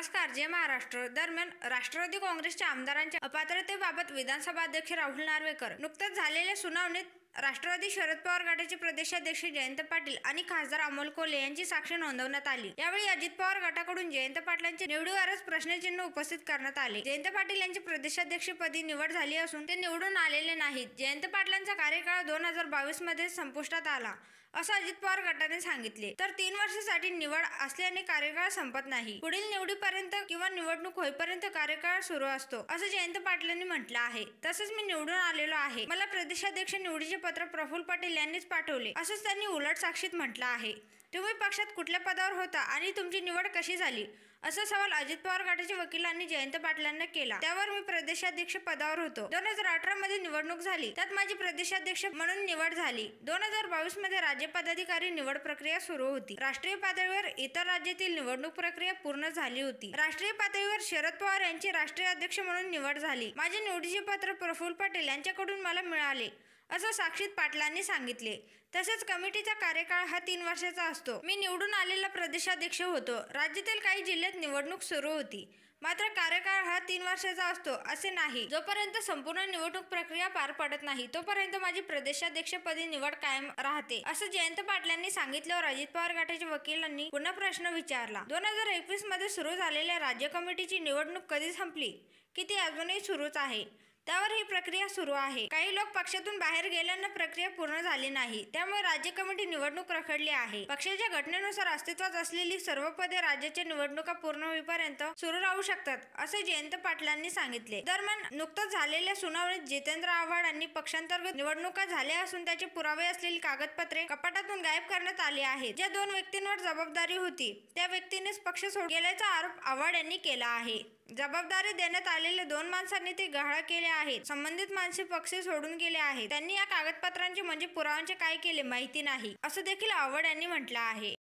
नमस्कार. जय महाराष्ट्र. दरम्यान राष्ट्रवादी काँग्रेसच्या आमदारांच्या अपात्रतेबाबत विधानसभा अध्यक्ष राहुल नार्वेकर नुकत्याच झालेल्या सुनावणीत राष्ट्रवादी शरद पवार गटाचे प्रदेशाध्यक्ष जयंत पाटील आणि खासदार अमोल कोल्हे यांची साक्ष नोंदवण्यात आली. यावेळी अजित पवार गटाकडून जयंत पाटलांच्या निवडीवरच प्रश्नचिन्ह उपस्थित करण्यात आले. जयंत पाटील यांची प्रदेशाध्यक्षपदी निवड झाली असून ते निवडून आलेले नाहीत. जयंत पाटलांचा कार्यकाळ 2022 मध्ये संपुष्टात आला असं अजित पवार गटाने सांगितले. तर 3 वर्षांसाठी निवड असल्याने कार्यकाळ संपत नाही. पुढील निवडीपर्यंत किंवा निवडणूक होईपर्यंत कार्यकाळ सुरू असतो असं जयंत पाटलांनी म्हटलं आहे. तसंच मी निवडून आलेलो आहे. मला प्रदेशाध्यक्ष निवडीचे पत्र प्रफुल्ल पटेल यांनीच पाठवले असंच त्यांनी उलट साक्षीत म्हटलं आहे. तुम्ही पक्षात कुठल्या पदावर होता आणि तुमची निवड कशी झाली असा सवाल अजित पवार गटाच्या वकिलांनी जयंत पाटलांना केला. त्यावर मी प्रदेशाध्यक्ष पदावर होतो. 2018 मध्ये निवडणूक झाली, त्यात माझी प्रदेशाध्यक्ष म्हणून निवड झाली. 2022 मध्ये राज्य पदाधिकारी निवड प्रक्रिया सुरू होती. राष्ट्रीय पातळीवर इतर राज्यातील निवडणूक प्रक्रिया पूर्ण झाली होती. राष्ट्रीय पातळीवर शरद पवार यांची राष्ट्रीय अध्यक्ष म्हणून निवड झाली. माझे निवडीचे पत्र प्रफुल्ल पटेल यांच्याकडून मला मिळाले असं साक्षीत पाटलांनी सांगितले. तसेच कमिटीचा कार्यकाळ हा 3 वर्षाचा असतो. मी निवडून आलेला प्रदेशाध्यक्ष होतो. राज्यातील काही जिल्ह्यात निवडणूक सुरू होती, मात्र कार्यकाळ हा 3 वर्षाचा असतो असे नाही. जोपर्यंत संपूर्ण निवडणूक प्रक्रिया पार पडत नाही तोपर्यंत माझी प्रदेशाध्यक्षपदी निवड कायम राहते असं जयंत पाटलांनी सांगितल्यावर अजित पवार गटाच्या वकिलांनी पुन्हा प्रश्न विचारला. 2021 मध्ये सुरू झालेल्या राज्य कमिटीची निवडणूक कधी संपली की ती अजूनही सुरूच आहे? त्यावर ही प्रक्रिया सुरू आहे. काही लोक पक्षातून बाहेर गेल्यानं प्रक्रिया पूर्ण झाली नाही, त्यामुळे राज्य कमिटी निवडणूक रखडली आहे. पक्षाच्या घटनेनुसार अस्तित्वात असलेली सर्व पदे राज्याच्या निवडणुका पूर्ण होईपर्यंत सुरू राहू शकतात असे जयंत पाटलांनी सांगितले. दरम्यान नुकतंच झालेल्या सुनावणीत जितेंद्र आव्हाड यांनी पक्षांतर्गत निवडणुका झाल्या असून त्याचे पुरावे असलेली कागदपत्रे कपाटातून गायब करण्यात आली आहेत. ज्या 2 व्यक्तींवर जबाबदारी होती त्या व्यक्तींनीच पक्ष सोडून गेल्याचा आरोप आव्हाड यांनी केला आहे. जबाबदारी देण्यात आलेल्या 2 माणसांनी ते गहाळ केले आहेत. संबंधित माणसे पक्ष सोडून गेले आहेत. त्यांनी या कागदपत्रांचे म्हणजे पुराव्यांचे काय केले माहिती नाही असं देखील आव्हाड यांनी म्हटलं आहे.